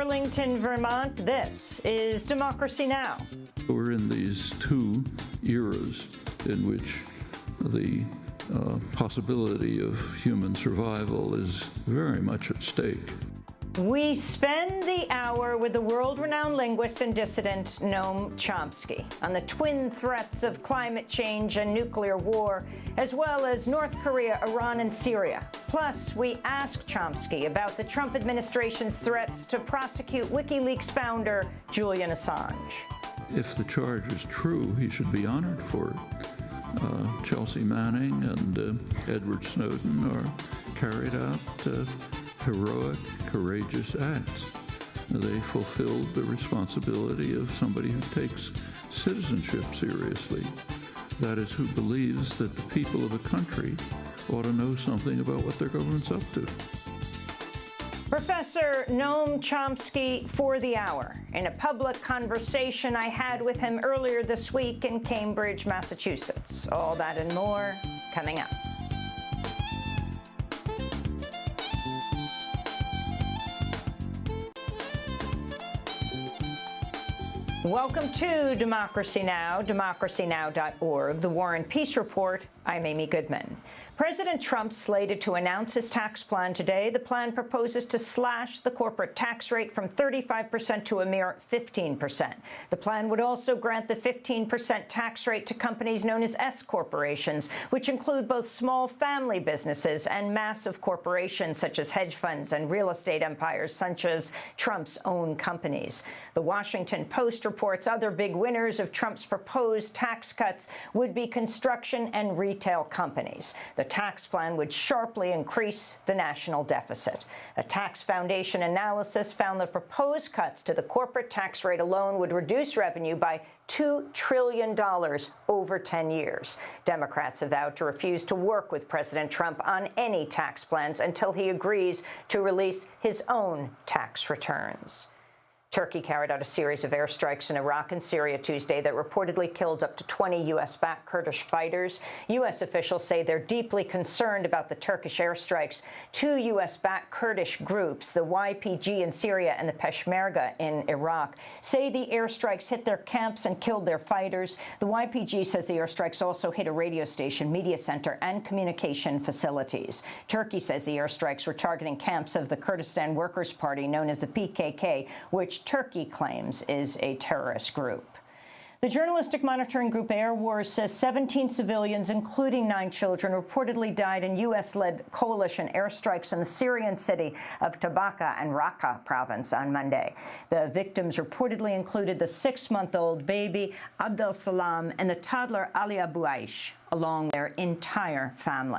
Burlington, Vermont, this is Democracy Now! We're in these two eras in which the possibility of human survival is very much at stake. We spend the hour with the world-renowned linguist and dissident Noam Chomsky on the twin threats of climate change and nuclear war, as well as North Korea, Iran, and Syria. Plus, we ask Chomsky about the Trump administration's threats to prosecute WikiLeaks founder Julian Assange. If the charge is true, he should be honored for it. Chelsea Manning and Edward Snowden are carried out heroic, courageous acts. They fulfilled the responsibility of somebody who takes citizenship seriously. That is, who believes that the people of a country ought to know something about what their government's up to. Professor Noam Chomsky for the hour, in a public conversation I had with him earlier this week in Cambridge, Massachusetts. All that and more coming up. Welcome to Democracy Now!, democracynow.org, the War and Peace Report. I'm Amy Goodman. President Trump slated to announce his tax plan today. The plan proposes to slash the corporate tax rate from 35% to a mere 15%. The plan would also grant the 15% tax rate to companies known as S corporations, which include both small family businesses and massive corporations such as hedge funds and real estate empires such as Trump's own companies. The Washington Post reports other big winners of Trump's proposed tax cuts would be construction and retail companies. The tax plan would sharply increase the national deficit. A Tax Foundation analysis found the proposed cuts to the corporate tax rate alone would reduce revenue by $2 trillion over 10 years. Democrats have vowed to refuse to work with President Trump on any tax plans until he agrees to release his own tax returns. Turkey carried out a series of airstrikes in Iraq and Syria Tuesday that reportedly killed up to 20 U.S.-backed Kurdish fighters. U.S. officials say they're deeply concerned about the Turkish airstrikes. Two U.S.-backed Kurdish groups, the YPG in Syria and the Peshmerga in Iraq, say the airstrikes hit their camps and killed their fighters. The YPG says the airstrikes also hit a radio station, media center, and communication facilities. Turkey says the airstrikes were targeting camps of the Kurdistan Workers' Party, known as the PKK, which Turkey claims is a terrorist group. The journalistic monitoring group Air Wars says 17 civilians, including 9 children, reportedly died in U.S.-led coalition airstrikes in the Syrian city of Tabqa and Raqqa province on Monday. The victims reportedly included the 6-month-old baby Abdel Salam and the toddler Alia Buaish, along their entire family.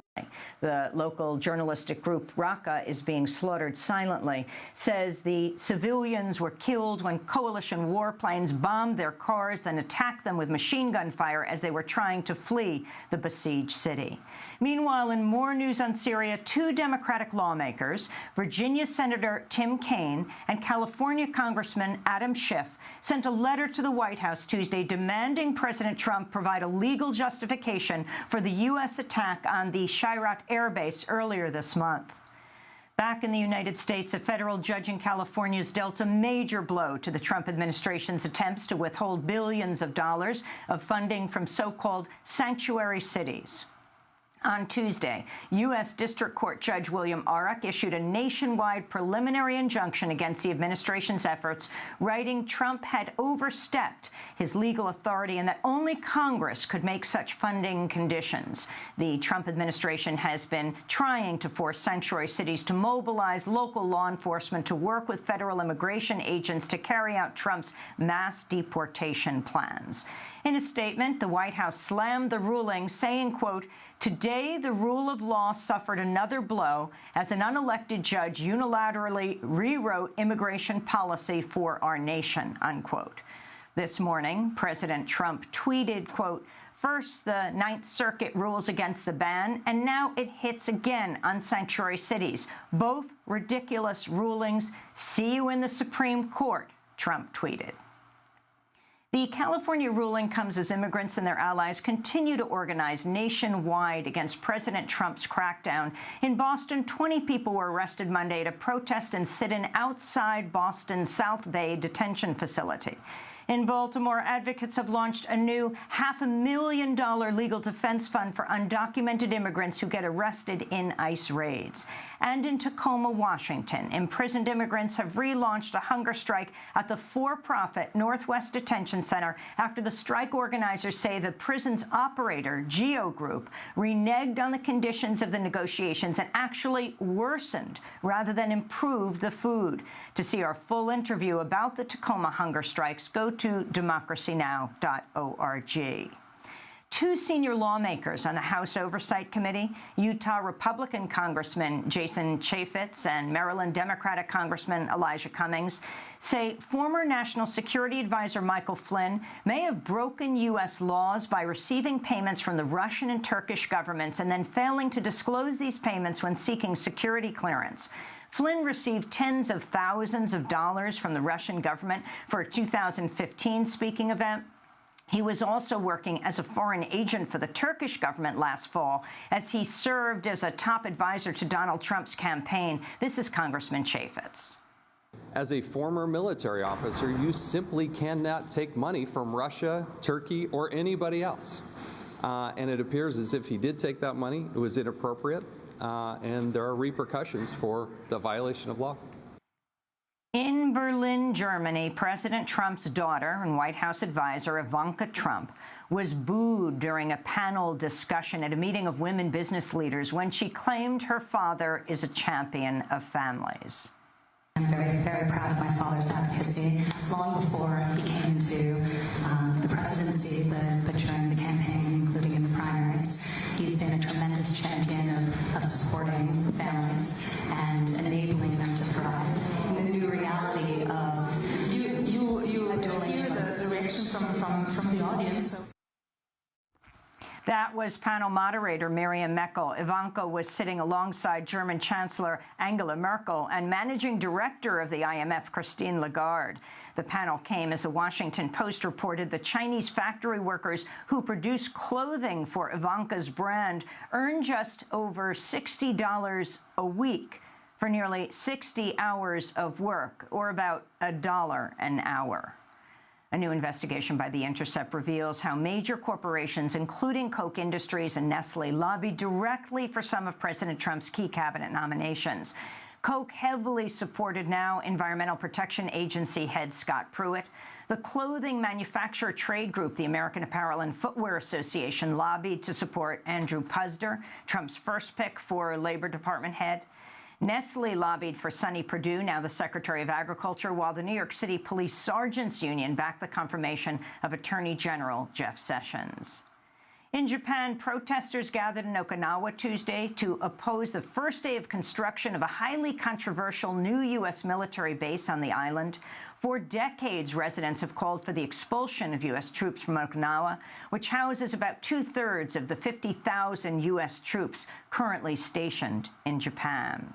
The local journalistic group Raqqa is being slaughtered silently, says the civilians were killed when coalition warplanes bombed their cars, then attacked them with machine gun fire as they were trying to flee the besieged city. Meanwhile, in more news on Syria, 2 Democratic lawmakers, Virginia Senator Tim Kaine and California Congressman Adam Schiff, sent a letter to the White House Tuesday demanding President Trump provide a legal justification for the U.S. attack on the Chirac Air Base earlier this month. Back in the United States, a federal judge in California has dealt a major blow to the Trump administration's attempts to withhold billions of dollars of funding from so-called sanctuary cities. On Tuesday, U.S. District Court Judge William Auroch issued a nationwide preliminary injunction against the administration's efforts, writing Trump had overstepped his legal authority and that only Congress could make such funding conditions. The Trump administration has been trying to force sanctuary cities to mobilize local law enforcement to work with federal immigration agents to carry out Trump's mass deportation plans. In a statement, the White House slammed the ruling, saying, quote, "Today, the rule of law suffered another blow as an unelected judge unilaterally rewrote immigration policy for our nation," unquote. This morning, President Trump tweeted, quote, "First, the Ninth Circuit rules against the ban, and now it hits again on sanctuary cities. Both ridiculous rulings. See you in the Supreme Court," Trump tweeted. The California ruling comes as immigrants and their allies continue to organize nationwide against President Trump's crackdown. In Boston, 20 people were arrested Monday to protest and sit in outside Boston's South Bay detention facility. In Baltimore, advocates have launched a new $500,000 legal defense fund for undocumented immigrants who get arrested in ICE raids. And in Tacoma, Washington, imprisoned immigrants have relaunched a hunger strike at the for-profit Northwest Detention Center after the strike organizers say the prison's operator, Geo Group, reneged on the conditions of the negotiations and actually worsened rather than improved the food. To see our full interview about the Tacoma hunger strikes, go to democracynow.org. Two senior lawmakers on the House Oversight Committee, Utah Republican Congressman Jason Chaffetz and Maryland Democratic Congressman Elijah Cummings, say former National Security Advisor Michael Flynn may have broken U.S. laws by receiving payments from the Russian and Turkish governments and then failing to disclose these payments when seeking security clearance. Flynn received tens of thousands of dollars from the Russian government for a 2015 speaking event. He was also working as a foreign agent for the Turkish government last fall as he served as a top advisor to Donald Trump's campaign. This is Congressman Chaffetz. As a former military officer, you simply cannot take money from Russia, Turkey, or anybody else. And it appears as if he did take that money. It was inappropriate, and there are repercussions for the violation of law. In Berlin, Germany, President Trump's daughter and White House advisor Ivanka Trump was booed during a panel discussion at a meeting of women business leaders when she claimed her father is a champion of families. I'm very, very proud of my father's advocacy long before he came into the presidency, but during the campaign, including in the primaries. He's been a tremendous champion of supporting families and enabling them to thrive. In the new reality of you hear the reaction from the audience. So. That was panel moderator Miriam Meckel. Ivanka was sitting alongside German Chancellor Angela Merkel and Managing Director of the IMF, Christine Lagarde. The panel came as the Washington Post reported the Chinese factory workers who produce clothing for Ivanka's brand earn just over $60 a week for nearly 60 hours of work, or about $1 an hour. A new investigation by The Intercept reveals how major corporations, including Koch Industries and Nestle, lobbied directly for some of President Trump's key cabinet nominations. Koch heavily supported now Environmental Protection Agency head Scott Pruitt. The clothing manufacturer trade group, the American Apparel and Footwear Association, lobbied to support Andrew Puzder, Trump's first pick for Labor Department head. Nestle lobbied for Sonny Perdue, now the Secretary of Agriculture, while the New York City Police Sergeants Union backed the confirmation of Attorney General Jeff Sessions. In Japan, protesters gathered in Okinawa Tuesday to oppose the first day of construction of a highly controversial new U.S. military base on the island. For decades, residents have called for the expulsion of U.S. troops from Okinawa, which houses about two-thirds of the 50,000 U.S. troops currently stationed in Japan.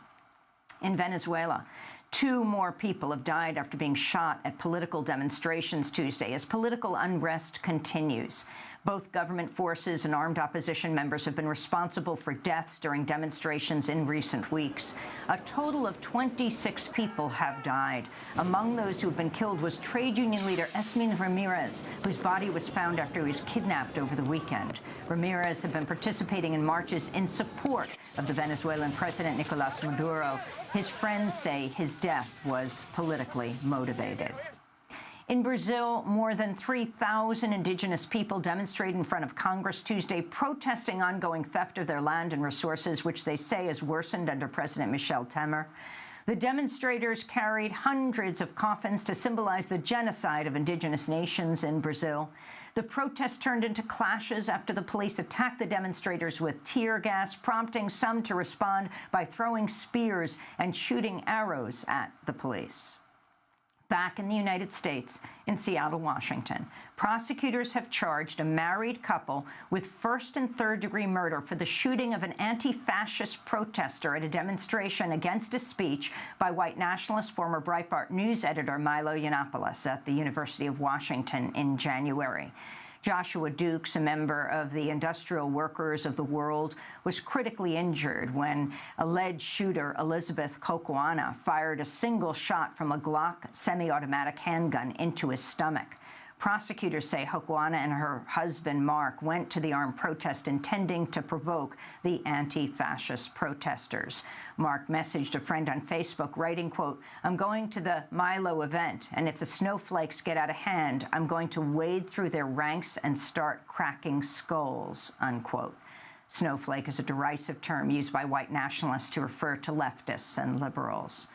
In Venezuela, 2 more people have died after being shot at political demonstrations Tuesday as political unrest continues. Both government forces and armed opposition members have been responsible for deaths during demonstrations in recent weeks. A total of 26 people have died. Among those who have been killed was trade union leader Esmin Ramirez, whose body was found after he was kidnapped over the weekend. Ramirez had been participating in marches in support of the Venezuelan president Nicolas Maduro. His friends say his death was politically motivated. In Brazil, more than 3,000 indigenous people demonstrated in front of Congress Tuesday, protesting ongoing theft of their land and resources, which they say has worsened under President Michel Temer. The demonstrators carried hundreds of coffins to symbolize the genocide of indigenous nations in Brazil. The protests turned into clashes after the police attacked the demonstrators with tear gas, prompting some to respond by throwing spears and shooting arrows at the police. Back in the United States, in Seattle, Washington, prosecutors have charged a married couple with first- and third-degree murder for the shooting of an anti-fascist protester at a demonstration against his speech by white nationalist former Breitbart News editor Milo Yiannopoulos at the University of Washington in January. Joshua Dukes, a member of the Industrial Workers of the World, was critically injured when alleged shooter Elizabeth Kokoana fired a single shot from a Glock semi-automatic handgun into his stomach. Prosecutors say Kokoana and her husband, Mark, went to the armed protest intending to provoke the anti-fascist protesters. Mark messaged a friend on Facebook, writing, quote, "I'm going to the Milo event, and if the snowflakes get out of hand, I'm going to wade through their ranks and start cracking skulls," unquote. Snowflake is a derisive term used by white nationalists to refer to leftists and liberals.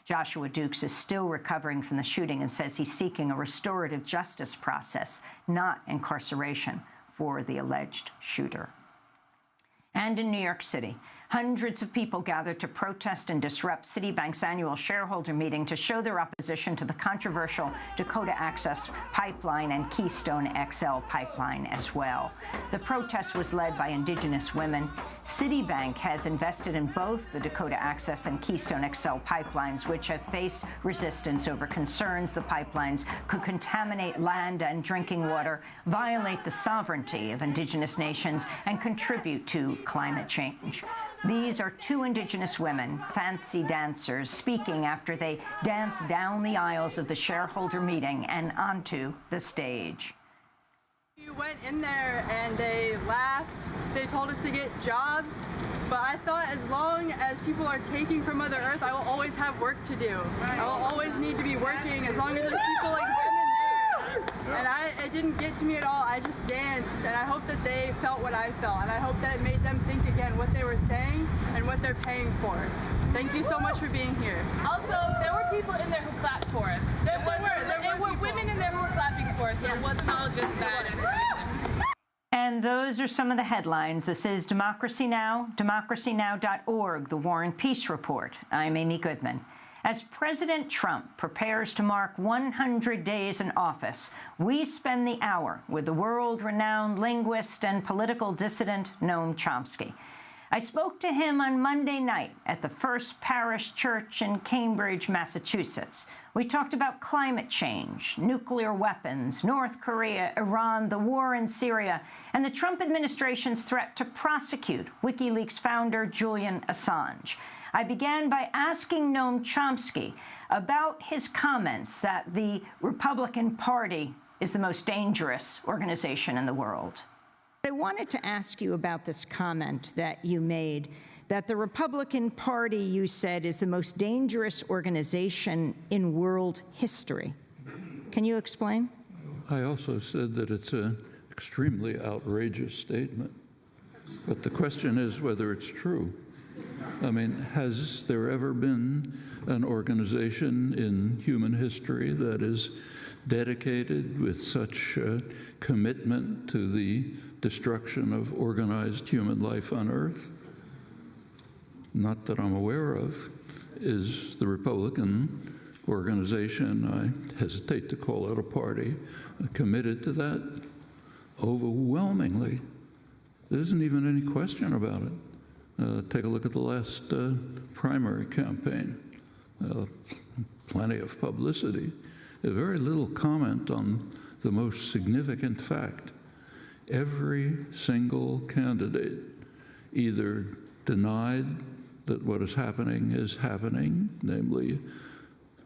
Joshua Dukes is still recovering from the shooting and says he's seeking a restorative justice process, not incarceration, for the alleged shooter. And in New York City, hundreds of people gathered to protest and disrupt Citibank's annual shareholder meeting to show their opposition to the controversial Dakota Access Pipeline and Keystone XL pipeline as well. The protest was led by indigenous women. Citibank has invested in both the Dakota Access and Keystone XL pipelines, which have faced resistance over concerns the pipelines could contaminate land and drinking water, violate the sovereignty of indigenous nations, and contribute to climate change. These are two indigenous women, fancy dancers, speaking after they danced down the aisles of the shareholder meeting and onto the stage. You went in there and they laughed. They told us to get jobs. But I thought as long as people are taking from Mother Earth, I will always have work to do. I will always need to be working as long as there's people like women there. And it didn't get to me at all. I just danced, and I hope that they felt what I felt, and I hope that it made them think again what they were saying and what they're paying for. Thank you so much for being here. Also, there were people in there who clapped for us. There were women in there who were clapping for us, so it wasn't all just bad. And those are some of the headlines. This is Democracy Now!, democracynow.org, the War and Peace Report. I'm Amy Goodman. As President Trump prepares to mark 100 days in office, we spend the hour with the world-renowned linguist and political dissident Noam Chomsky. I spoke to him on Monday night at the First Parish Church in Cambridge, Massachusetts. We talked about climate change, nuclear weapons, North Korea, Iran, the war in Syria, and the Trump administration's threat to prosecute WikiLeaks founder Julian Assange. I began by asking Noam Chomsky about his comments that the Republican Party is the most dangerous organization in the world. I wanted to ask you about this comment that you made, that the Republican Party, you said, is the most dangerous organization in world history. Can you explain? I also said that it's an extremely outrageous statement. But the question is whether it's true. I mean, has there ever been an organization in human history that is dedicated with such commitment to the destruction of organized human life on Earth? Not that I'm aware of. Is the Republican organization, I hesitate to call it a party, committed to that? Overwhelmingly. There isn't even any question about it. Take a look at the last primary campaign. Plenty of publicity. Very little comment on the most significant fact. Every single candidate either denied that what is happening, namely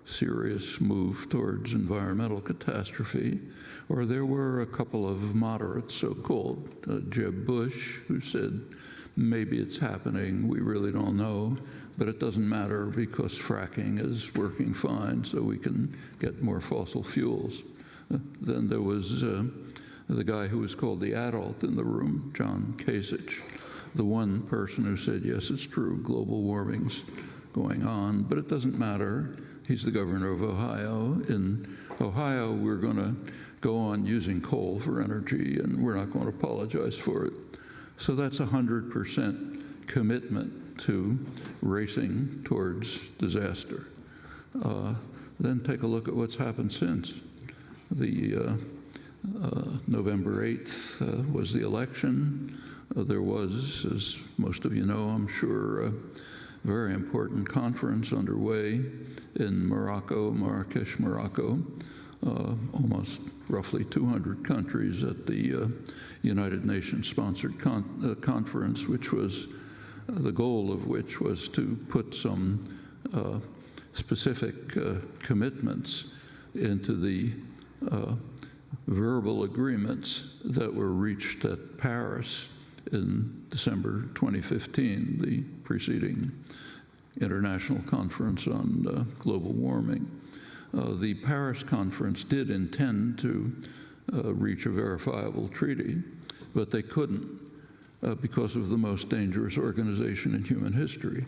serious move towards environmental catastrophe, or there were a couple of moderates, so-called, Jeb Bush, who said, maybe it's happening, we really don't know, but it doesn't matter because fracking is working fine, so we can get more fossil fuels. Then there was the guy who was called the adult in the room, John Kasich, the one person who said, yes, it's true, global warming's going on, but it doesn't matter. He's the governor of Ohio. In Ohio, we're going to go on using coal for energy, and we're not going to apologize for it. So that's 100% commitment to racing towards disaster. then take a look at what's happened since. The November 8th was the election. There was, as most of you know, I'm sure, a very important conference underway in Morocco, Marrakesh, Morocco. Almost roughly 200 countries at the United Nations-sponsored conference, which was the goal of which was to put some specific commitments into the verbal agreements that were reached at Paris in December 2015, the preceding International Conference on Global Warming. The Paris Conference did intend to reach a verifiable treaty, but they couldn't because of the most dangerous organization in human history.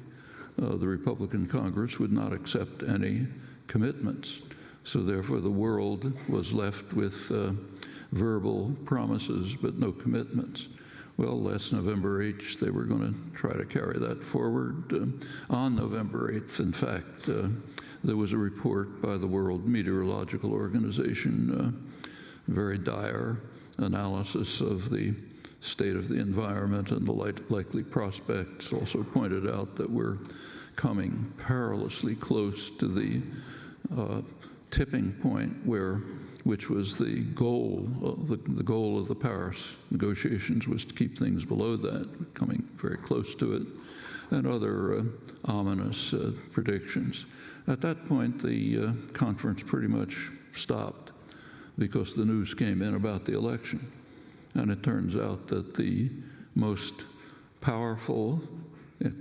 The Republican Congress would not accept any commitments. So therefore, the world was left with verbal promises, but no commitments. Well, last November 8th, they were going to try to carry that forward. On November 8th, in fact, there was a report by the World Meteorological Organization, very dire analysis of the state of the environment and the likely prospects. Also pointed out that we're coming perilously close to the tipping point which was the goal. The goal of the Paris negotiations was to keep things below that, coming very close to it, and other ominous predictions. At that point, the conference pretty much stopped because the news came in about the election. And it turns out that the most powerful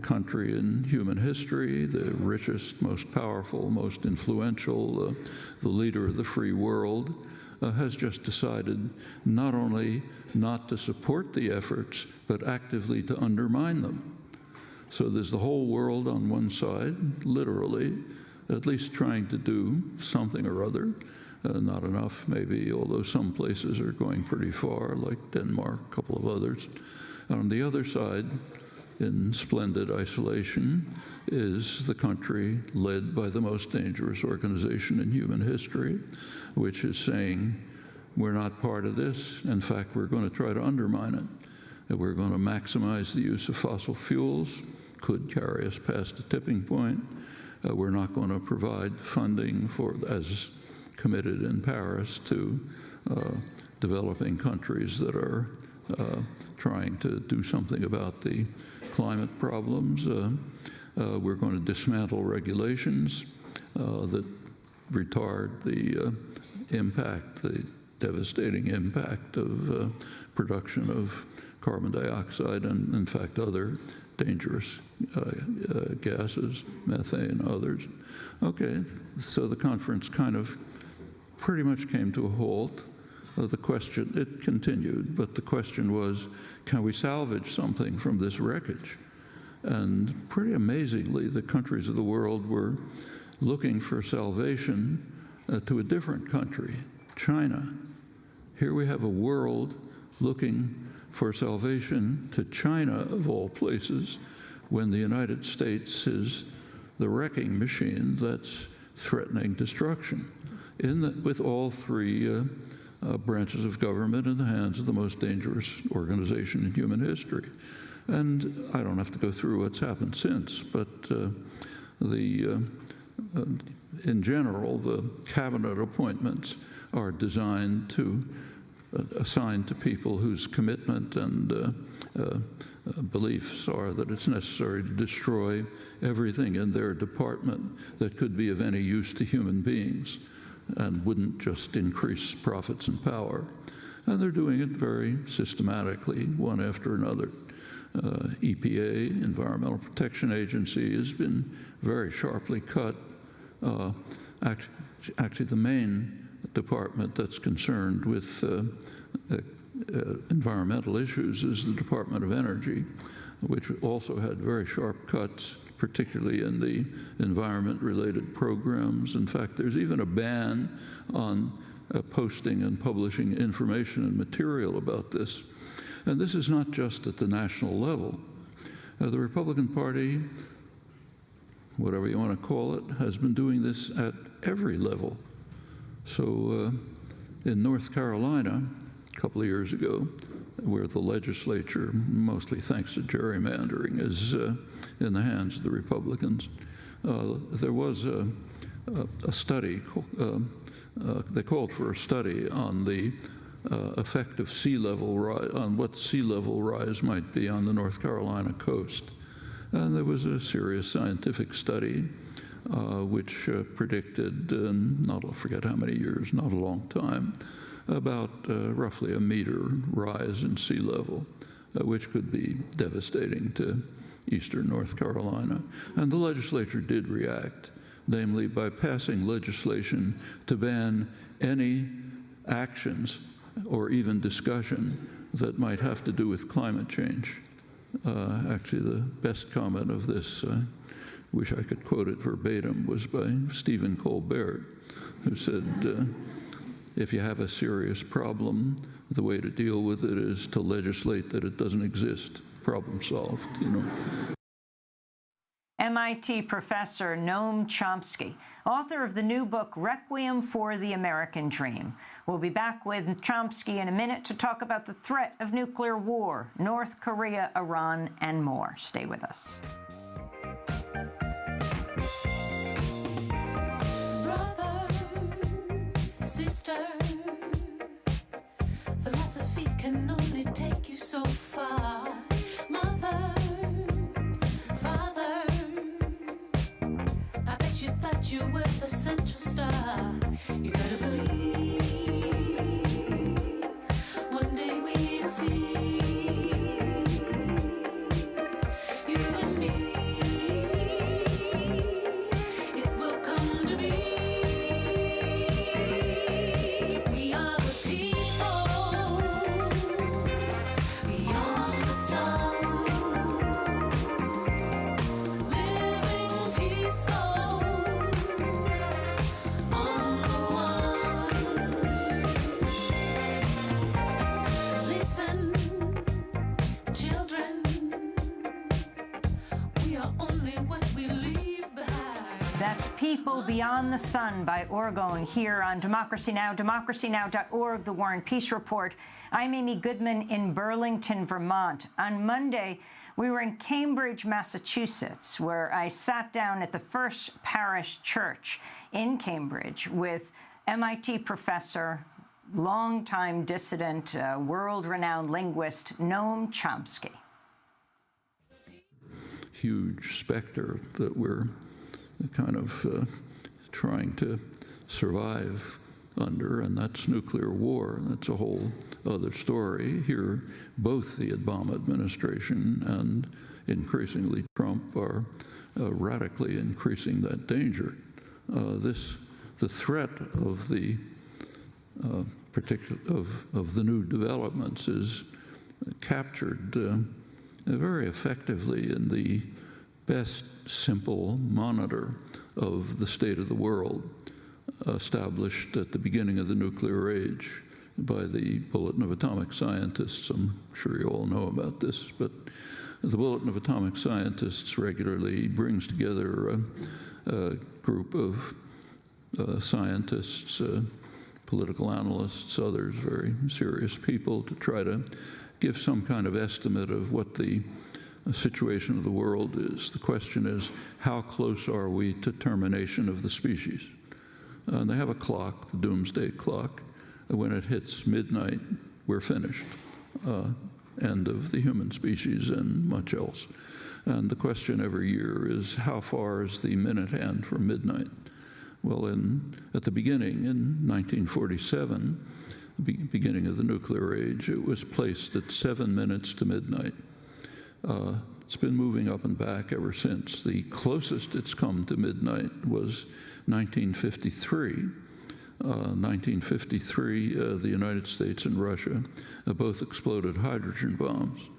country in human history, the richest, most powerful, most influential, the leader of the free world, has just decided not only not to support the efforts, but actively to undermine them. So there's the whole world on one side, literally, at least trying to do something or other. Not enough, maybe, although some places are going pretty far, like Denmark, a couple of others. And on the other side, in splendid isolation, is the country led by the most dangerous organization in human history, which is saying, we're not part of this. In fact, we're going to try to undermine it. And we're going to maximize the use of fossil fuels, could carry us past a tipping point. We're not going to provide funding for, as committed in Paris, to developing countries that are trying to do something about the climate problems. We're going to dismantle regulations that retard the impact, the devastating impact of production of carbon dioxide and, in fact, other dangerous gases, methane, others. Okay, so the conference kind of pretty much came to a halt. The question, it continued, but the question was, can we salvage something from this wreckage? And pretty amazingly, the countries of the world were looking for salvation to a different country, China. Here we have a world looking for salvation to China, of all places, when the United States is the wrecking machine that's threatening destruction, with all three branches of government in the hands of the most dangerous organization in human history. And I don't have to go through what's happened since, but in general, the cabinet appointments are designed to assign to people whose commitment and beliefs are that it's necessary to destroy everything in their department that could be of any use to human beings and wouldn't just increase profits and power. And they're doing it very systematically, one after another. EPA, Environmental Protection Agency, has been very sharply cut. Actually, the main department that's concerned with environmental issues is the Department of Energy, which also had very sharp cuts, particularly in the environment-related programs. In fact, there's even a ban on posting and publishing information and material about this. And this is not just at the national level. The Republican Party, whatever you want to call it, has been doing this at every level. So in North Carolina, a couple of years ago, where the legislature, mostly thanks to gerrymandering, is in the hands of the Republicans, there was a study, they called for a study on the effect of sea level rise, on what sea level rise might be on the North Carolina coast. And there was a serious scientific study which predicted, I forget how many years, not a long time, about roughly a meter rise in sea level, which could be devastating to eastern North Carolina. And the legislature did react, namely by passing legislation to ban any actions or even discussion that might have to do with climate change. Actually, the best comment of this, wish I could quote it verbatim, was by Stephen Colbert, who said, if you have a serious problem, the way to deal with it is to legislate that it doesn't exist. Problem solved, you know. MIT professor Noam Chomsky, author of the new book, Requiem for the American Dream. We'll be back with Chomsky in a minute to talk about the threat of nuclear war, North Korea, Iran, and more. Stay with us. Brother, sister, philosophy can only take you so far. Mother, father, I bet you thought you were the central star. You gotta believe one day we'll see you and me. It will come to be. We are the people beyond the sun, living peaceful on the one. Listen, children, we are only what we leave behind. That's People Beyond the Sun by Orgone here on Democracy Now!, democracynow.org, The War and Peace Report. I'm Amy Goodman in Burlington, Vermont. On Monday, we were in Cambridge, Massachusetts, where I sat down at the First Parish Church in Cambridge with MIT professor, longtime dissident, world-renowned linguist, Noam Chomsky. Huge specter that we're kind of trying to survive under, and that's nuclear war. That's a whole other story. Here, both the Obama administration and increasingly Trump are radically increasing that danger. The threat of the of the new developments is captured very effectively in the best simple monitor of the state of the world established at the beginning of the nuclear age by the Bulletin of Atomic Scientists. I'm sure you all know about this, but the Bulletin of Atomic Scientists regularly brings together a group of scientists, political analysts, others, very serious people, to try to give some kind of estimate of what the situation of the world is. The question is, how close are we to termination of the species? And they have a clock, the doomsday clock. And when it hits midnight, we're finished. End of the human species and much else. And the question every year is, how far is the minute hand from midnight? Well, at the beginning, in 1947, beginning of the nuclear age, it was placed at 7 minutes to midnight. It's been moving up and back ever since. The closest it's come to midnight was 1953. 1953, the United States and Russia both exploded hydrogen bombs,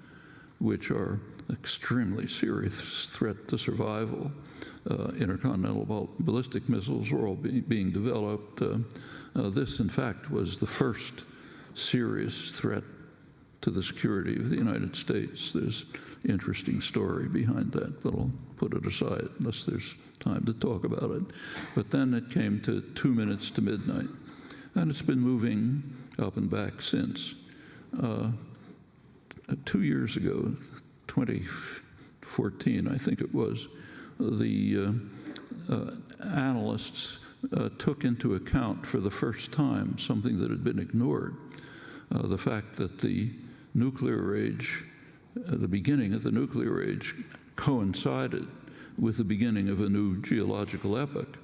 which are extremely serious threat to survival. Intercontinental ballistic missiles were all being developed. This, in fact, was the first serious threat to the security of the United States. There's an interesting story behind that, but I'll put it aside unless there's time to talk about it. But then it came to 2 minutes to midnight, and it's been moving up and back since. 2 years ago, 2014, I think it was, the analysts took into account for the first time something that had been ignored, the fact that the nuclear age, the beginning of the nuclear age, coincided with the beginning of a new geological epoch,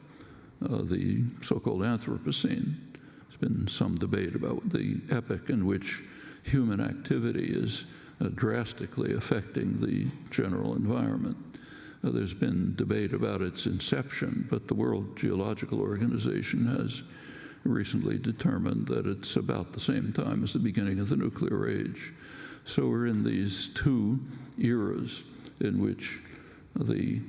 the so-called Anthropocene. There's been some debate about the epoch in which human activity is drastically affecting the general environment. There's been debate about its inception, but the World Geological Organization has recently determined that it's about the same time as the beginning of the nuclear age. So we're in these two eras in which the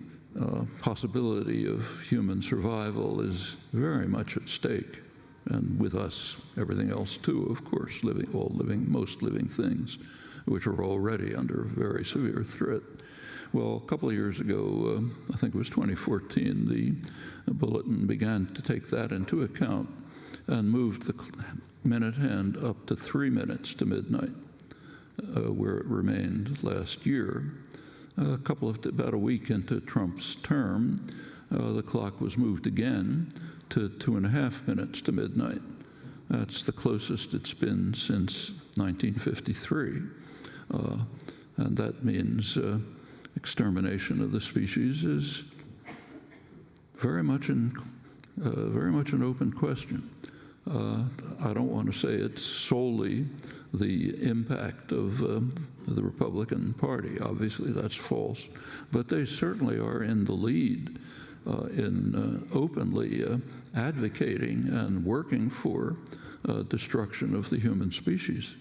possibility of human survival is very much at stake, and with us, everything else too, of course, most living things, which are already under very severe threat. Well, a couple of years ago, I think it was 2014, the bulletin began to take that into account and moved the minute hand up to 3 minutes to midnight, where it remained last year. About a week into Trump's term, the clock was moved again to 2.5 minutes to midnight. That's the closest it's been since 1953. And that means extermination of the species is very much an open question. I don't want to say it's solely the impact of the Republican Party. Obviously, that's false. But they certainly are in the lead in openly advocating and working for destruction of the human species.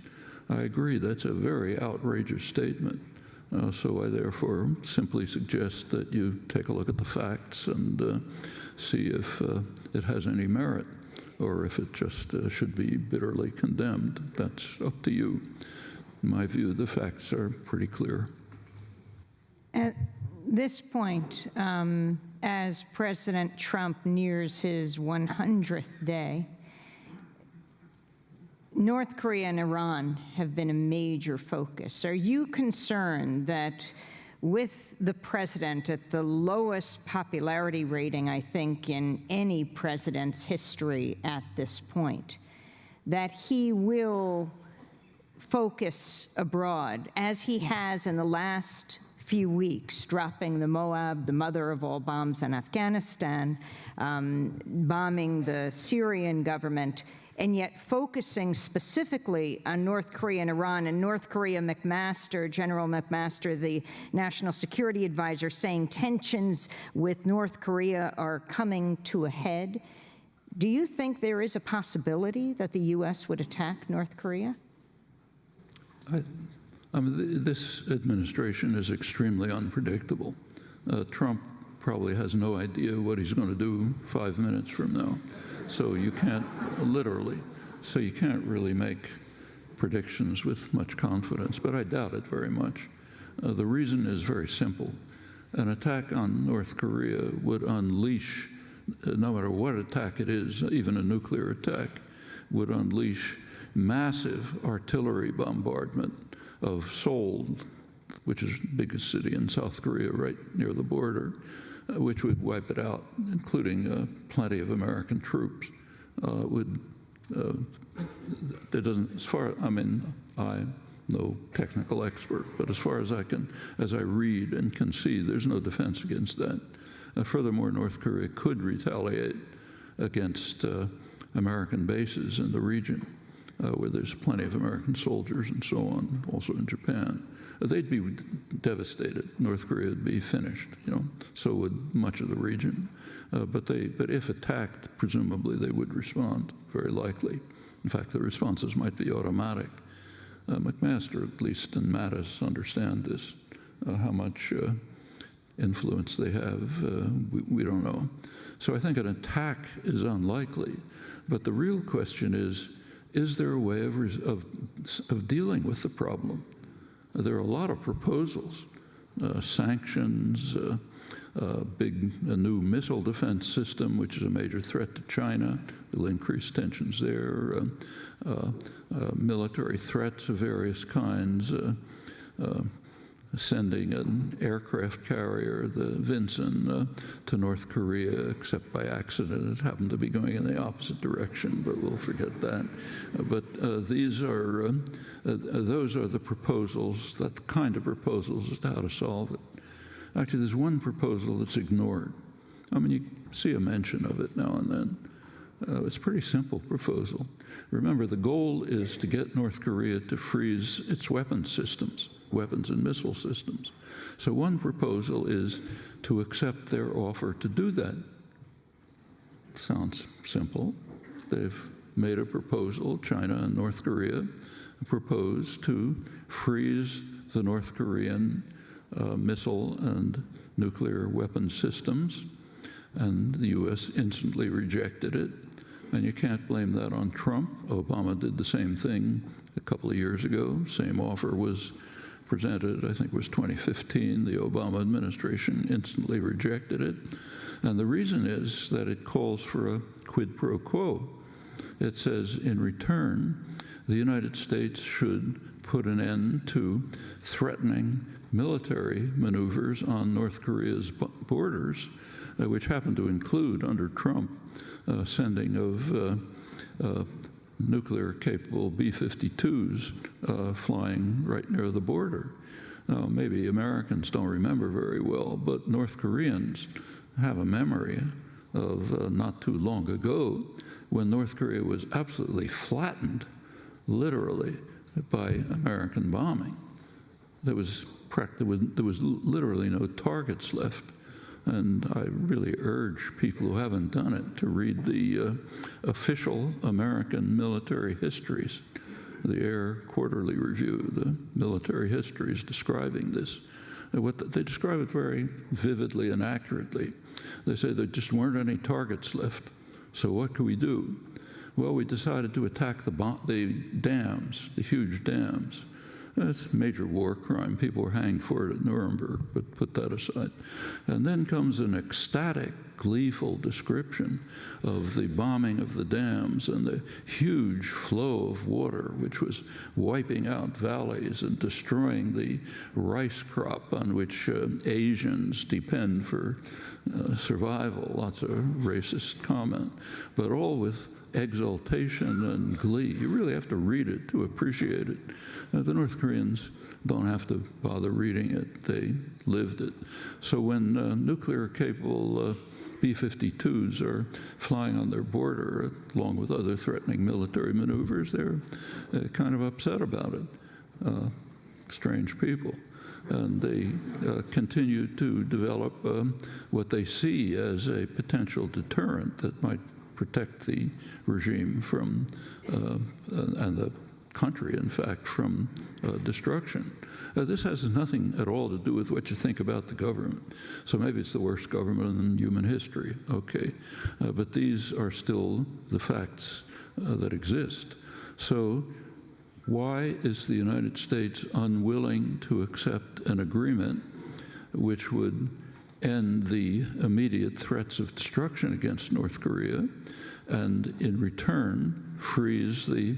I agree, that's a very outrageous statement. So I therefore simply suggest that you take a look at the facts and see if it has any merit, or if it just should be bitterly condemned. That's up to you. In my view, the facts are pretty clear. At this point, as President Trump nears his 100th day, North Korea and Iran have been a major focus. Are you concerned that with the president at the lowest popularity rating, I think, in any president's history at this point, that he will focus abroad, as he has in the last few weeks, dropping the Moab, the mother of all bombs in Afghanistan, bombing the Syrian government, and yet focusing specifically on North Korea and Iran, and North Korea General McMaster, the National Security Advisor, saying tensions with North Korea are coming to a head. Do you think there is a possibility that the U.S. would attack North Korea? This administration is extremely unpredictable. Trump probably has no idea what he's going to do 5 minutes from now. So you can't really make predictions with much confidence, but I doubt it very much. The reason is very simple. An attack on North Korea would unleash, no matter what attack it is, even a nuclear attack, would unleash massive artillery bombardment of Seoul, which is the biggest city in South Korea right near the border, which would wipe it out, including plenty of American troops. I'm no technical expert, but as far as as I read and can see, there's no defense against that. Furthermore, North Korea could retaliate against American bases in the region, where there's plenty of American soldiers and so on, also in Japan. They'd be devastated. North Korea would be finished, so would much of the region. But if attacked, presumably they would respond, very likely. In fact, the responses might be automatic. McMaster, at least, and Mattis understand this. How much influence they have, we don't know. So I think an attack is unlikely. But the real question is there a way of dealing with the problem? There are a lot of proposals, sanctions, a new missile defense system, which is a major threat to China. It'll increase tensions there. Military threats of various kinds. Sending an aircraft carrier, the Vinson, to North Korea, except by accident. It happened to be going in the opposite direction, but we'll forget that. But those are the proposals, that kind of proposals as to how to solve it. Actually, there's one proposal that's ignored. I mean, you see a mention of it now and then. It's a pretty simple proposal. Remember, the goal is to get North Korea to freeze its weapons systems, weapons and missile systems. So one proposal is to accept their offer to do that. Sounds simple. They've made a proposal, China and North Korea proposed to freeze the North Korean missile and nuclear weapon systems, and the U.S. instantly rejected it. And you can't blame that on Trump. Obama did the same thing a couple of years ago. Same offer was presented, I think it was 2015. The Obama administration instantly rejected it. And the reason is that it calls for a quid pro quo. It says, in return, the United States should put an end to threatening military maneuvers on North Korea's borders, which happen to include, under Trump, sending of nuclear-capable B-52s flying right near the border. Now, maybe Americans don't remember very well, but North Koreans have a memory of not too long ago when North Korea was absolutely flattened, literally, by American bombing. There was literally no targets left. And I really urge people who haven't done it to read the official American military histories, the Air Quarterly Review, the military histories describing this. They describe it very vividly and accurately. They say there just weren't any targets left. So what could we do? Well, we decided to attack the dams, the huge dams. That's a major war crime. People were hanged for it at Nuremberg, but put that aside. And then comes an ecstatic, gleeful description of the bombing of the dams and the huge flow of water, which was wiping out valleys and destroying the rice crop on which Asians depend for survival. Lots of racist comment, but all with exultation and glee. You really have to read it to appreciate it. The North Koreans don't have to bother reading it. They lived it. So when nuclear-capable B-52s are flying on their border, along with other threatening military maneuvers, they're kind of upset about it. Strange people. And they continue to develop what they see as a potential deterrent that might protect the regime from, and the country, in fact, from destruction. This has nothing at all to do with what you think about the government. So maybe it's the worst government in human history, okay. But these are still the facts that exist. So why is the United States unwilling to accept an agreement which would end the immediate threats of destruction against North Korea, and in return freeze the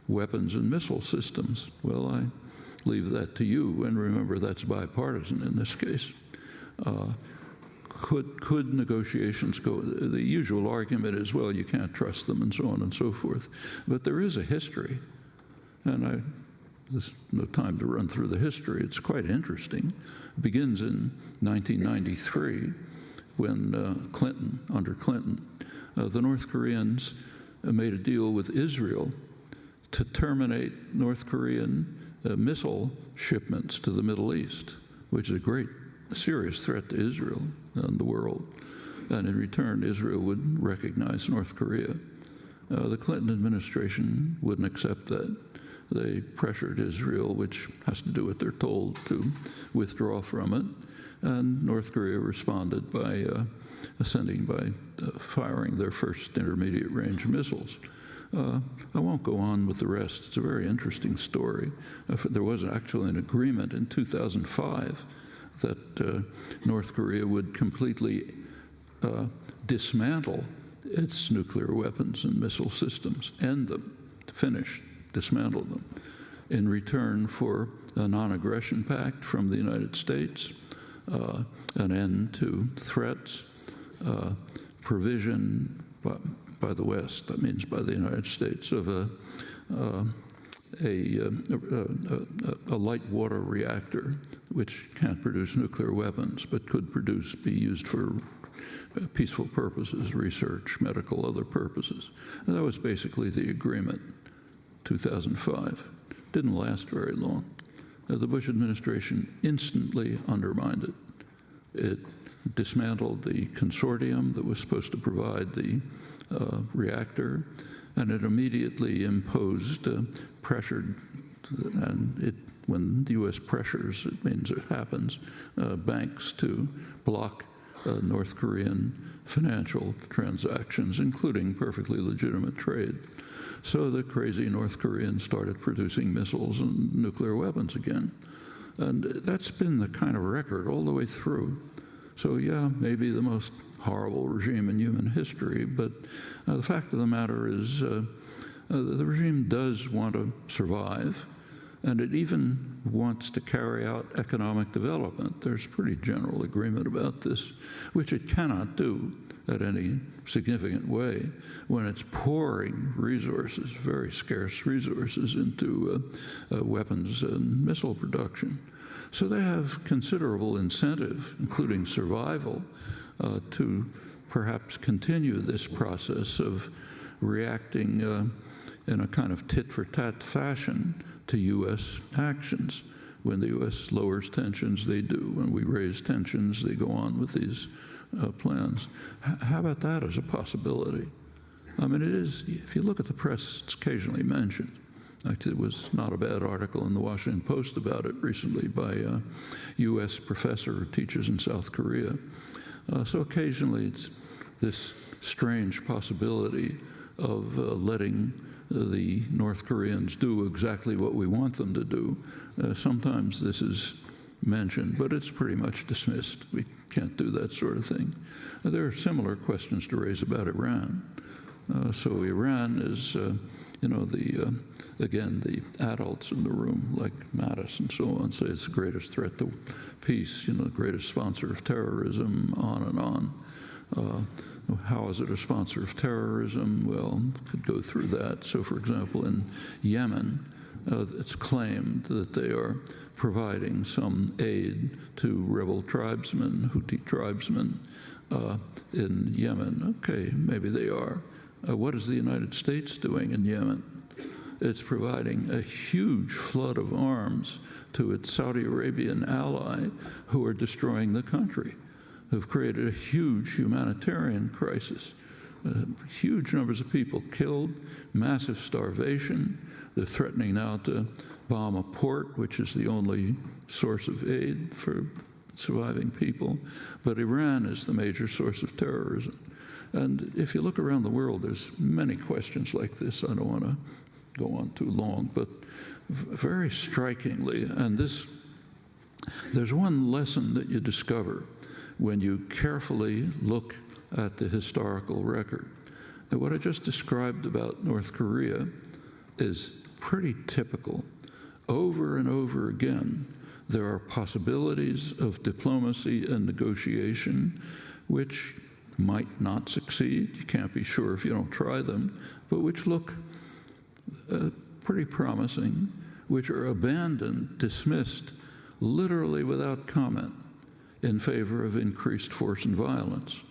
weapons and missile systems? Well, I leave that to you, and remember that's bipartisan in this case. Could negotiations go? The usual argument is, well, you can't trust them and so on and so forth. But there is a history, and there's no time to run through the history. It's quite interesting. It begins in 1993 when under Clinton, the North Koreans made a deal with Israel to terminate North Korean missile shipments to the Middle East, which is a serious threat to Israel and the world. And in return, Israel would recognize North Korea. The Clinton administration wouldn't accept that. They pressured Israel, which has to do what they're told, to withdraw from it. And North Korea responded by firing their first intermediate range missiles. I won't go on with the rest. It's a very interesting story. There was actually an agreement in 2005 that North Korea would completely dismantle its nuclear weapons and missile systems, end them, finish, dismantle them, in return for a non-aggression pact from the United States, an end to threats, provision by the West, that means by the United States, of a light water reactor which can't produce nuclear weapons but could be used for peaceful purposes, research, medical, other purposes. And that was basically the agreement, 2005. Didn't last very long. The Bush administration instantly undermined it. It dismantled the consortium that was supposed to provide the reactor, and it immediately imposed pressured, and when the U.S. pressures, it means it happens, banks to block North Korean financial transactions, including perfectly legitimate trade. So the crazy North Koreans started producing missiles and nuclear weapons again. And that's been the kind of record all the way through. So yeah, maybe the most horrible regime in human history, but the fact of the matter is the regime does want to survive, and it even wants to carry out economic development. There's pretty general agreement about this, which it cannot do at any significant way when it's pouring resources, very scarce resources, into weapons and missile production. So they have considerable incentive, including survival, to perhaps continue this process of reacting in a kind of tit-for-tat fashion to U.S. actions. When the U.S. lowers tensions, they do. When we raise tensions, they go on with these plans. How about that as a possibility? I mean, it is, if you look at the press, it's occasionally mentioned. Actually, there was not a bad article in the Washington Post about it recently by a U.S. professor who teaches in South Korea. So occasionally it's this strange possibility of letting the North Koreans do exactly what we want them to do. Sometimes this is mentioned, but it's pretty much dismissed. We can't do that sort of thing. There are similar questions to raise about Iran. So Iran is, again, the adults in the room, like Mattis and so on, say it's the greatest threat to peace, the greatest sponsor of terrorism, on and on. How is it a sponsor of terrorism? Well, could go through that. So, for example, in Yemen, it's claimed that they are providing some aid to rebel tribesmen, Houthi tribesmen, in Yemen. Okay, maybe they are. What is the United States doing in Yemen? It's providing a huge flood of arms to its Saudi Arabian ally who are destroying the country, who've created a huge humanitarian crisis. Huge numbers of people killed, massive starvation. They're threatening now to bomb a port, which is the only source of aid for surviving people. But Iran is the major source of terrorism. And if you look around the world, there's many questions like this. I don't want to go on too long, but very strikingly, and there's one lesson that you discover when you carefully look at the historical record. And what I just described about North Korea is pretty typical. Over and over again, there are possibilities of diplomacy and negotiation which might not succeed. You can't be sure if you don't try them, but which look pretty promising, which are abandoned, dismissed, literally without comment, in favor of increased force and violence.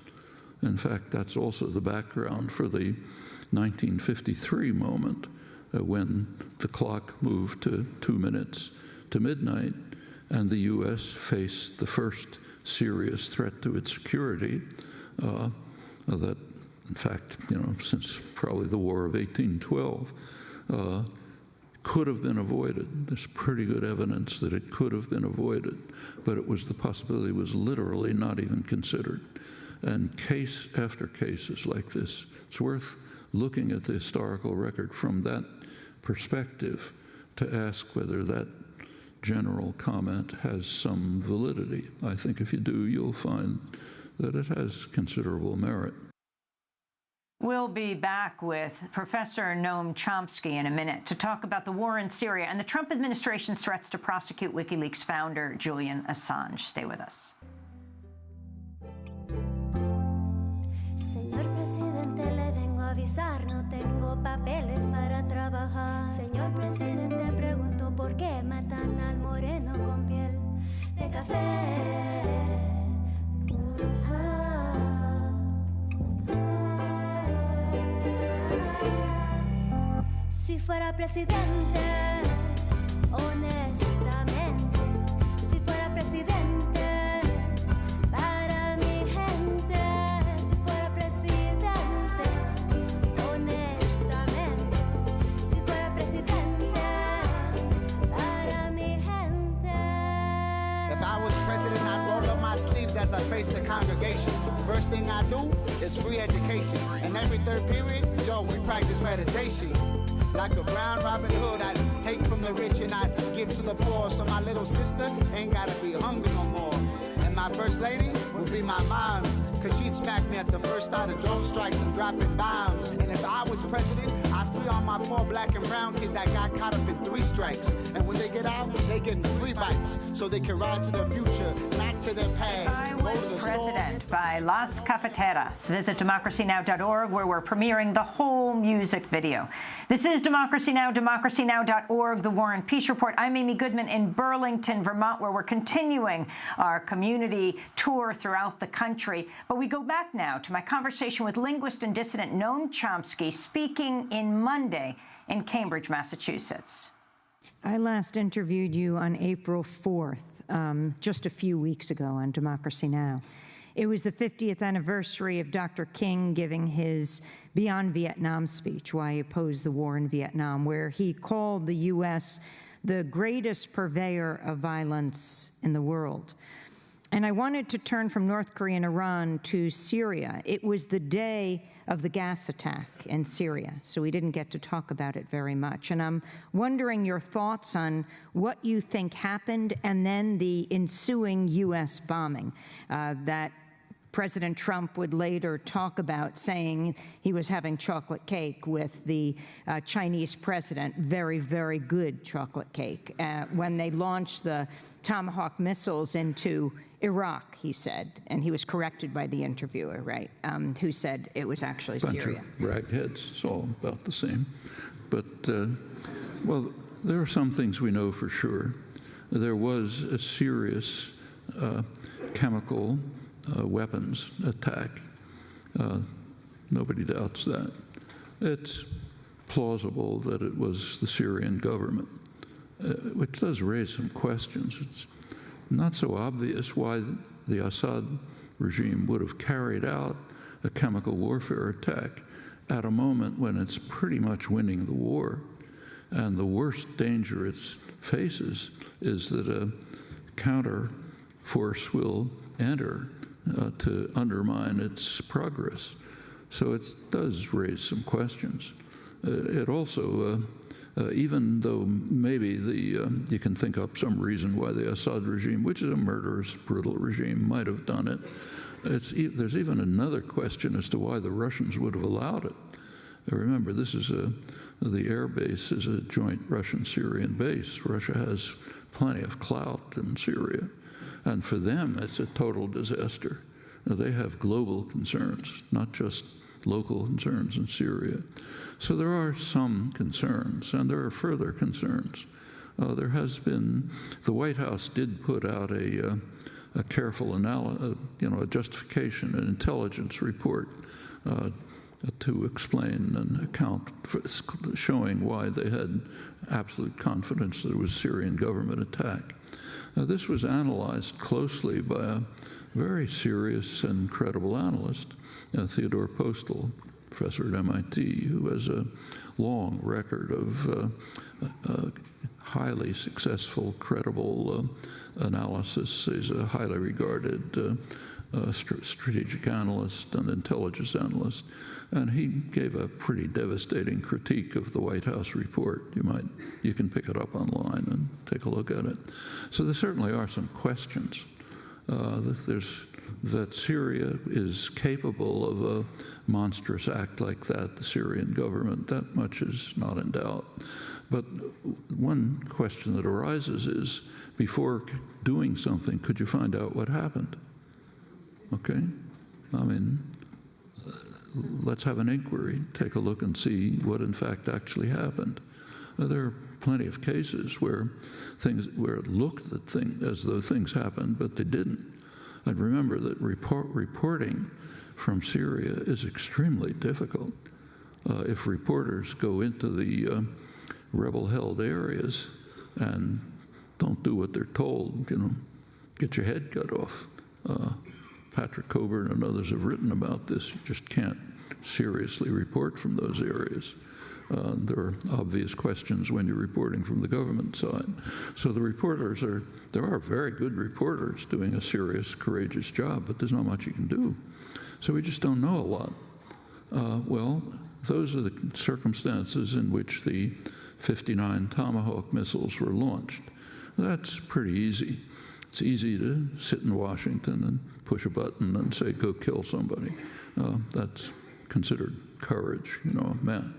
In fact, that's also the background for the 1953 moment when the clock moved to 2 minutes to midnight, and the U.S. faced the first serious threat to its security that, in fact, since probably the War of 1812, could have been avoided. There's pretty good evidence that it could have been avoided, but the possibility was literally not even considered. And case after case is like this. It's worth looking at the historical record from that perspective to ask whether that general comment has some validity. I think if you do, you'll find that it has considerable merit. We'll be back with Professor Noam Chomsky in a minute to talk about the war in Syria and the Trump administration's threats to prosecute WikiLeaks founder Julian Assange. Stay with us. Señor presidente, le vengo a avisar, no tengo papeles para trabajar. Señor presidente, pregunto por qué matan al moreno con piel de café. Si fuera presidente, honestamente, si fuera presidente, para mi gente, si fuera presidente, honestamente, si fuera presidente, para mi gente. If I was president, I'd roll up my sleeves as I face the congregation. First thing I do is free education. And every third period, yo, we practice meditation. Like a brown Robin Hood, I'd take from the rich and I'd give to the poor, so my little sister ain't gotta be hungry no more. And my first lady would be my mom's, cause she'd smack me at the first start of drone strikes and dropping bombs. And if I was president, I'd free all my poor black and brown kids that got caught up in 3 strikes. And when they get out, they get free bites, so they can ride to the future, not to their past. I Was President by Las Cafeteras. Visit DemocracyNow.org, where we're premiering the whole music video. This is Democracy Now!, DemocracyNow.org, the War and Peace Report. I'm Amy Goodman in Burlington, Vermont, where we're continuing our community tour throughout the country. But we go back now to my conversation with linguist and dissident Noam Chomsky, speaking in Monday in Cambridge, Massachusetts. I last interviewed you on April 4th, just a few weeks ago on Democracy Now! It was the 50th anniversary of Dr. King giving his Beyond Vietnam speech, why he opposed the war in Vietnam, where he called the U.S. the greatest purveyor of violence in the world. And I wanted to turn from North Korea and Iran to Syria. It was the day of the gas attack in Syria, so we didn't get to talk about it very much. And I'm wondering your thoughts on what you think happened and then the ensuing U.S. bombing that President Trump would later talk about, saying he was having chocolate cake with the Chinese president, very, very good chocolate cake, when they launched the Tomahawk missiles into Iraq, he said, and he was corrected by the interviewer, right, who said it was actually Syria. Bunch of ragheads, it's all about the same. But, well, there are some things we know for sure. There was a serious chemical weapons attack. Nobody doubts that. It's plausible that it was the Syrian government, which does raise some questions. It's not so obvious why the Assad regime would have carried out a chemical warfare attack at a moment when it's pretty much winning the war. And the worst danger it faces is that a counter force will enter to undermine its progress. So it does raise some questions. It also, even though maybe you can think up some reason why the Assad regime, which is a murderous, brutal regime, might have done it, there's even another question as to why the Russians would have allowed it. Remember, this is the air base is a joint Russian-Syrian base. Russia has plenty of clout in Syria. And for them, it's a total disaster. Now, they have global concerns, not just local concerns in Syria. So there are some concerns, and there are further concerns. There has been, the White House did put out a careful analysis, a justification, an intelligence report to explain and account for showing why they had absolute confidence that it was a Syrian government attack. Now, this was analyzed closely by a very serious and credible analyst, Theodore Postel, professor at MIT, who has a long record of highly successful, credible analysis. He's a highly regarded strategic analyst and intelligence analyst. And he gave a pretty devastating critique of the White House report. You can pick it up online and take a look at it. So there certainly are some questions. That Syria is capable of a monstrous act like that, the Syrian government, that much is not in doubt. But one question that arises is, before doing something, could you find out what happened? Okay? I mean, let's have an inquiry, take a look and see what in fact actually happened. There are plenty of cases where it looked as though things happened, but they didn't. And remember that reporting from Syria is extremely difficult. If reporters go into the rebel-held areas and don't do what they're told, get your head cut off. Patrick Coburn and others have written about this. You just can't seriously report from those areas. There are obvious questions when you're reporting from the government side. So the reporters there are very good reporters doing a serious, courageous job, but there's not much you can do. So we just don't know a lot. Well, those are the circumstances in which the 59 Tomahawk missiles were launched. That's pretty easy. It's easy to sit in Washington and push a button and say, go kill somebody. That's considered courage, man.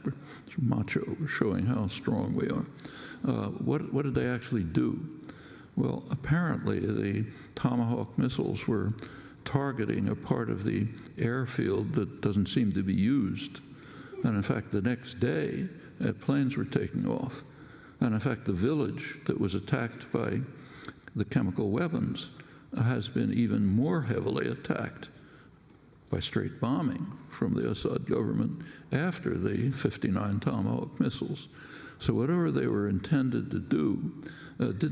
It's macho. We're showing how strong we are. What did they actually do? Well, apparently the Tomahawk missiles were targeting a part of the airfield that doesn't seem to be used. And in fact, the next day, planes were taking off. And in fact, the village that was attacked by the chemical weapons has been even more heavily attacked by straight bombing from the Assad government after the 59 Tomahawk missiles. So whatever they were intended to do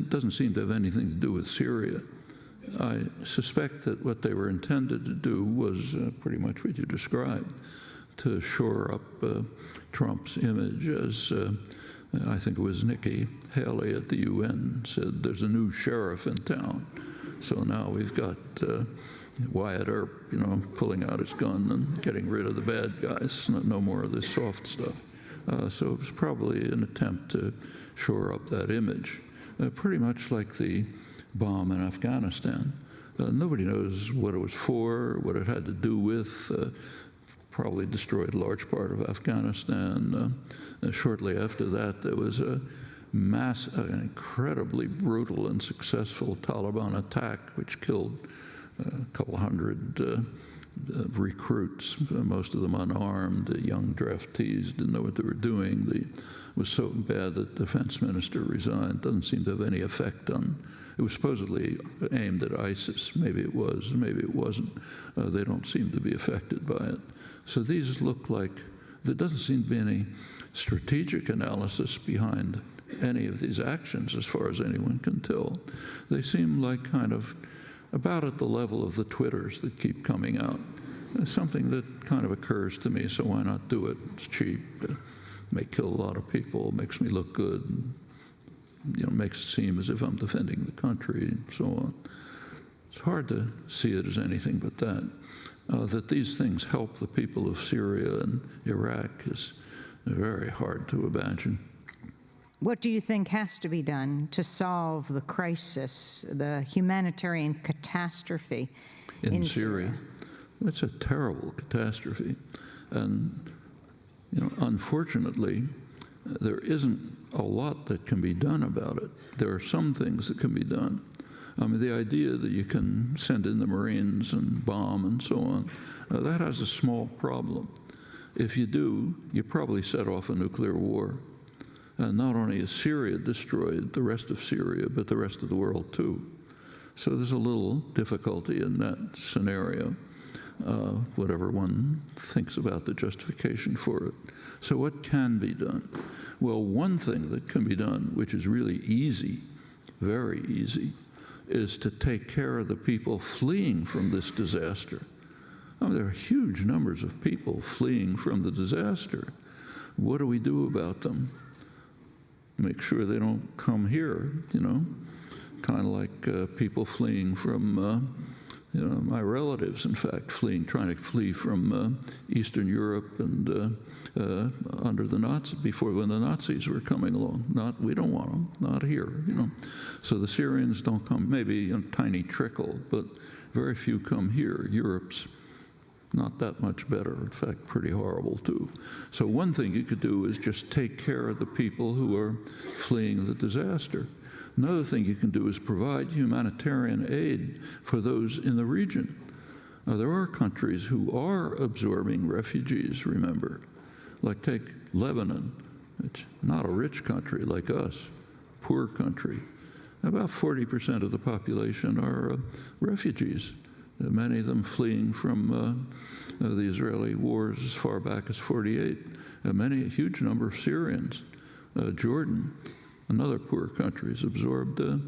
doesn't seem to have anything to do with Syria. I suspect that what they were intended to do was pretty much what you described, to shore up Trump's image as I think it was Nikki Haley at the UN said, there's a new sheriff in town. So now we've got Wyatt Earp, pulling out his gun and getting rid of the bad guys. No more of this soft stuff. So it was probably an attempt to shore up that image. Pretty much like the bomb in Afghanistan. Nobody knows what it was for, what it had to do with. Probably destroyed a large part of Afghanistan. Shortly after that, there was an incredibly brutal and successful Taliban attack, which killed a couple hundred recruits, most of them unarmed, young draftees, didn't know what they were doing. It was so bad that the defense minister resigned. Doesn't seem to have any effect on. It was supposedly aimed at ISIS. Maybe it was, maybe it wasn't. They don't seem to be affected by it. So these look like there doesn't seem to be any strategic analysis behind any of these actions as far as anyone can tell. They seem like kind of about at the level of the Twitters that keep coming out. Something that kind of occurs to me, so why not do it? It's cheap. It may kill a lot of people, makes me look good, and, makes it seem as if I'm defending the country and so on. It's hard to see it as anything but that. That these things help the people of Syria and Iraq is very hard to imagine. What do you think has to be done to solve the crisis, the humanitarian catastrophe in Syria? It's a terrible catastrophe. And, unfortunately, there isn't a lot that can be done about it. There are some things that can be done. I mean, the idea that you can send in the Marines and bomb and so on, that has a small problem. If you do, you probably set off a nuclear war. And not only is Syria destroyed, the rest of Syria, but the rest of the world too. So there's a little difficulty in that scenario, whatever one thinks about the justification for it. So what can be done? Well, one thing that can be done, which is really easy, very easy, is to take care of the people fleeing from this disaster. I mean, there are huge numbers of people fleeing from the disaster. What do we do about them? Make sure they don't come here, kind of like people fleeing from You know, my relatives, in fact, trying to flee from Eastern Europe and under the Nazis, when the Nazis were coming along. We don't want them, not here, you know. So the Syrians don't come, maybe a tiny trickle, but very few come here. Europe's not that much better, in fact, pretty horrible too. So one thing you could do is just take care of the people who are fleeing the disaster. Another thing you can do is provide humanitarian aid for those in the region. Now, there are countries who are absorbing refugees, remember. Like take Lebanon. It's not a rich country like us, poor country. About 40% of the population are refugees, many of them fleeing from the Israeli wars as far back as '48. A huge number of Syrians. Jordan, another poor country, has absorbed a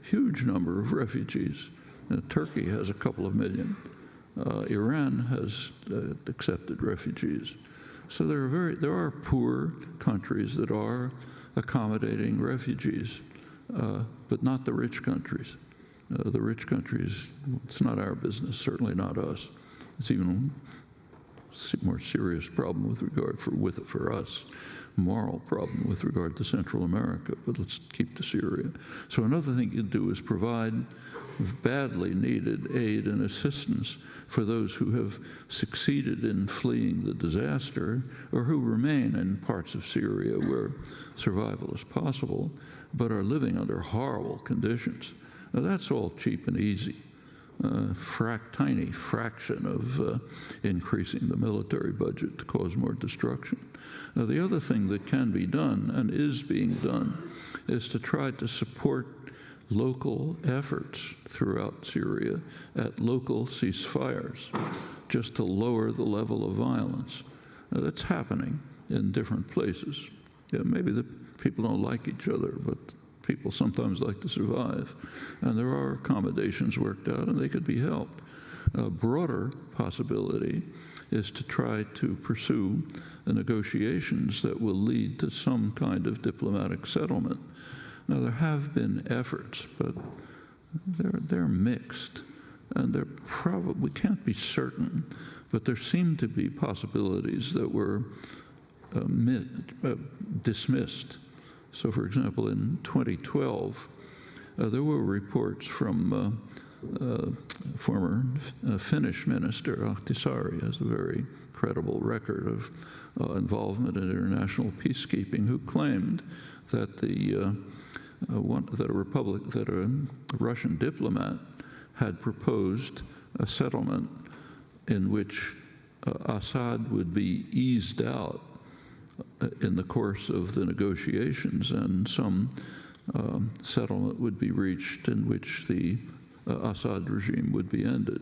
huge number of refugees. Turkey has a couple of million. Iran has accepted refugees. So there are poor countries that are accommodating refugees, but not the rich countries. The rich countries, it's not our business, certainly not us. It's even a more serious problem for us. Moral problem with regard to Central America, but let's keep to Syria. So another thing you do is provide badly needed aid and assistance for those who have succeeded in fleeing the disaster or who remain in parts of Syria where survival is possible, but are living under horrible conditions. Now that's all cheap and easy. Tiny fraction of increasing the military budget to cause more destruction. Now, the other thing that can be done, and is being done, is to try to support local efforts throughout Syria at local ceasefires, just to lower the level of violence. Now, that's happening in different places. Yeah, maybe the people don't like each other, but people sometimes like to survive. And there are accommodations worked out, and they could be helped. A broader possibility is to try to pursue negotiations that will lead to some kind of diplomatic settlement. Now, there have been efforts, but they're mixed, and we can't be certain, but there seem to be possibilities that were dismissed. So, for example, in 2012, there were reports from former Finnish minister Ahtisaari, has a very credible record of involvement in international peacekeeping, who claimed that a Russian diplomat had proposed a settlement in which Assad would be eased out in the course of the negotiations, and some settlement would be reached in which the Assad regime would be ended.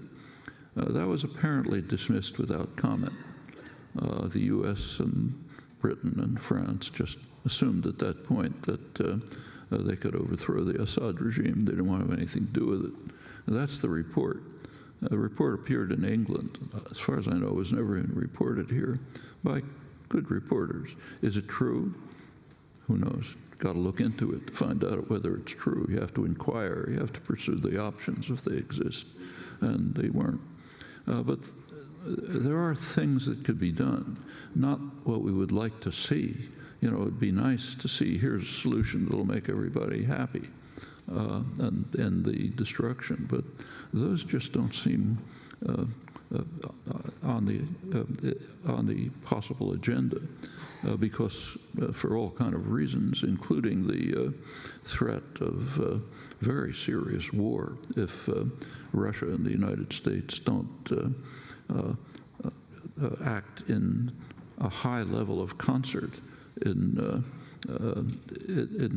That was apparently dismissed without comment. The U.S. and Britain and France just assumed at that point that they could overthrow the Assad regime. They didn't want to have anything to do with it. And that's the report. The report appeared in England. As far as I know, it was never even reported here by good reporters. Is it true? Who knows? Got to look into it to find out whether it's true. You have to inquire. You have to pursue the options if they exist, and they weren't. But there are things that could be done, not what we would like to see. You know, it'd be nice to see, here's a solution that'll make everybody happy and end the destruction, but those just don't seem on the possible agenda. Because for all kind of reasons, including the threat of very serious war if Russia and the United States don't act in a high level of concert in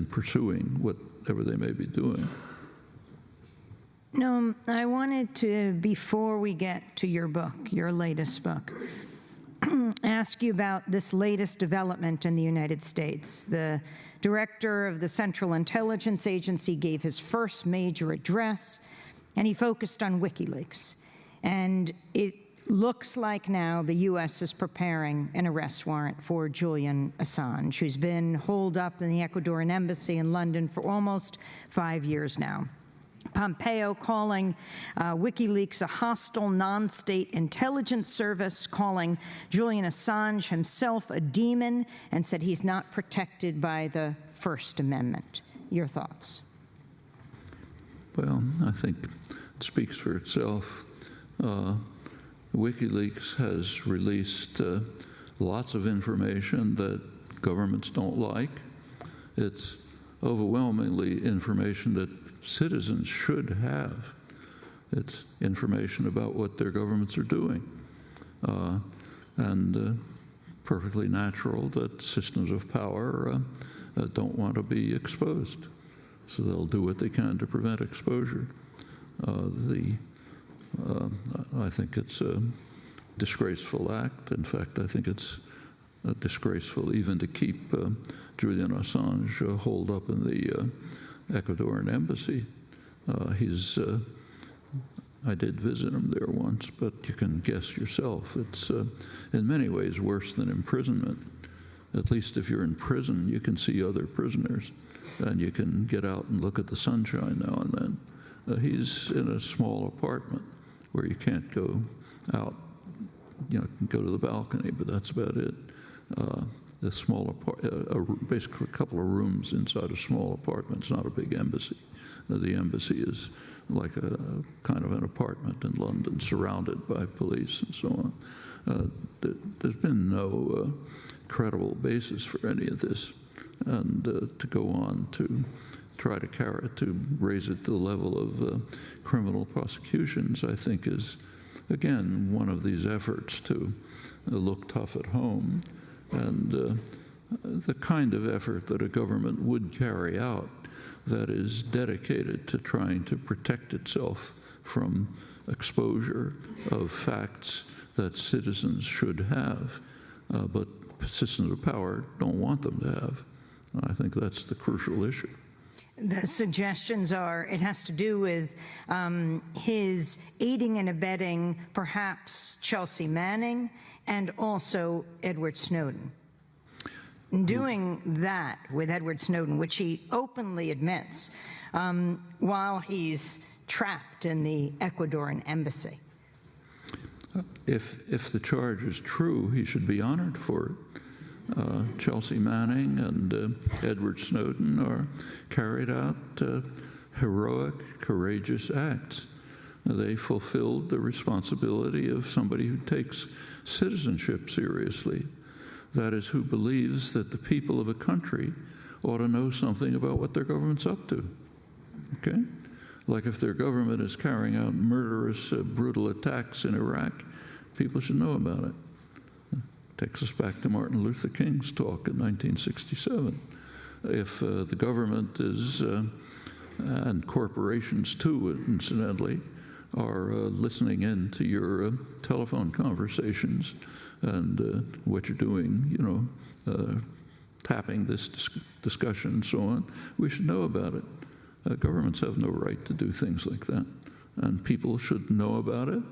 pursuing whatever they may be doing. No, I wanted to, before we get to your book, your latest book, ask you about this latest development in the United States. The director of the Central Intelligence Agency gave his first major address, and he focused on WikiLeaks. And it looks like now the U.S. is preparing an arrest warrant for Julian Assange, who's been holed up in the Ecuadorian embassy in London for almost 5 years now. Pompeo calling WikiLeaks a hostile non-state intelligence service, calling Julian Assange himself a demon, and said he's not protected by the First Amendment. Your thoughts? Well, I think it speaks for itself. WikiLeaks has released lots of information that governments don't like. It's overwhelmingly information that citizens should have. It's information about what their governments are doing. And perfectly natural that systems of power don't want to be exposed. So they'll do what they can to prevent exposure. I think it's a disgraceful act. In fact, I think it's disgraceful even to keep Julian Assange holed up in the Ecuadorian embassy. I did visit him there once, but you can guess yourself. It's in many ways worse than imprisonment. At least if you're in prison, you can see other prisoners, and you can get out and look at the sunshine now and then. He's in a small apartment where you can't go out. You know, you can go to the balcony, but that's about it. A small basically a couple of rooms inside a small apartment. It's not a big embassy. The embassy is like a kind of an apartment in London, surrounded by police and so on. There's been no credible basis for any of this, and to go on to try to raise it to the level of criminal prosecutions, I think is, again, one of these efforts to look tough at home, and the kind of effort that a government would carry out that is dedicated to trying to protect itself from exposure of facts that citizens should have, but systems of power don't want them to have. I think that's the crucial issue. The suggestions are it has to do with his aiding and abetting perhaps Chelsea Manning and also Edward Snowden. Doing that with Edward Snowden, which he openly admits, while he's trapped in the Ecuadorian embassy. If the charge is true, he should be honored for it. Chelsea Manning and Edward Snowden are carried out heroic, courageous acts. They fulfilled the responsibility of somebody who takes citizenship seriously. That is, who believes that the people of a country ought to know something about what their government's up to. Okay? Like if their government is carrying out murderous, brutal attacks in Iraq, people should know about it. Takes us back to Martin Luther King's talk in 1967. If the government is, and corporations too, incidentally, are listening in to your telephone conversations and what you're doing, you know, tapping this discussion and so on, we should know about it. Governments have no right to do things like that, and people should know about it.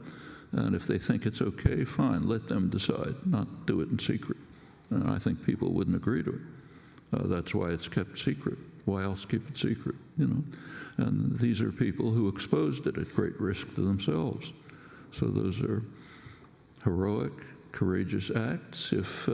And if they think it's okay, fine, let them decide, not do it in secret. And I think people wouldn't agree to it. That's why it's kept secret. Why else keep it secret, you know? And these are people who exposed it at great risk to themselves. So those are heroic, courageous acts. If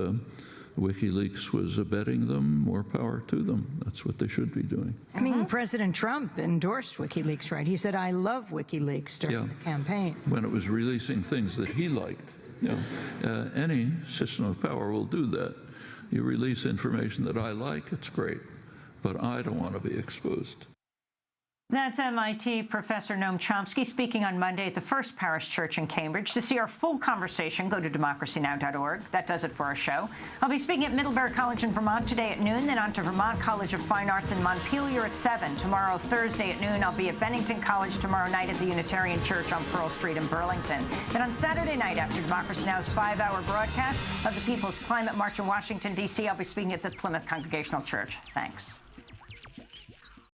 WikiLeaks was abetting them, more power to them. That's what they should be doing. I mean, President Trump endorsed WikiLeaks, right? He said, "I love WikiLeaks" during the campaign. When it was releasing things that he liked. You know, any system of power will do that. You release information that I like, it's great, but I don't want to be exposed. That's MIT Professor Noam Chomsky speaking on Monday at the First Parish Church in Cambridge. To see our full conversation, go to democracynow.org. That does it for our show. I'll be speaking at Middlebury College in Vermont today at noon, then on to Vermont College of Fine Arts in Montpelier at 7. Tomorrow, Thursday at noon, I'll be at Bennington College. Tomorrow night at the Unitarian Church on Pearl Street in Burlington. Then on Saturday night, after Democracy Now's 5-hour broadcast of the People's Climate March in Washington, D.C., I'll be speaking at the Plymouth Congregational Church. Thanks.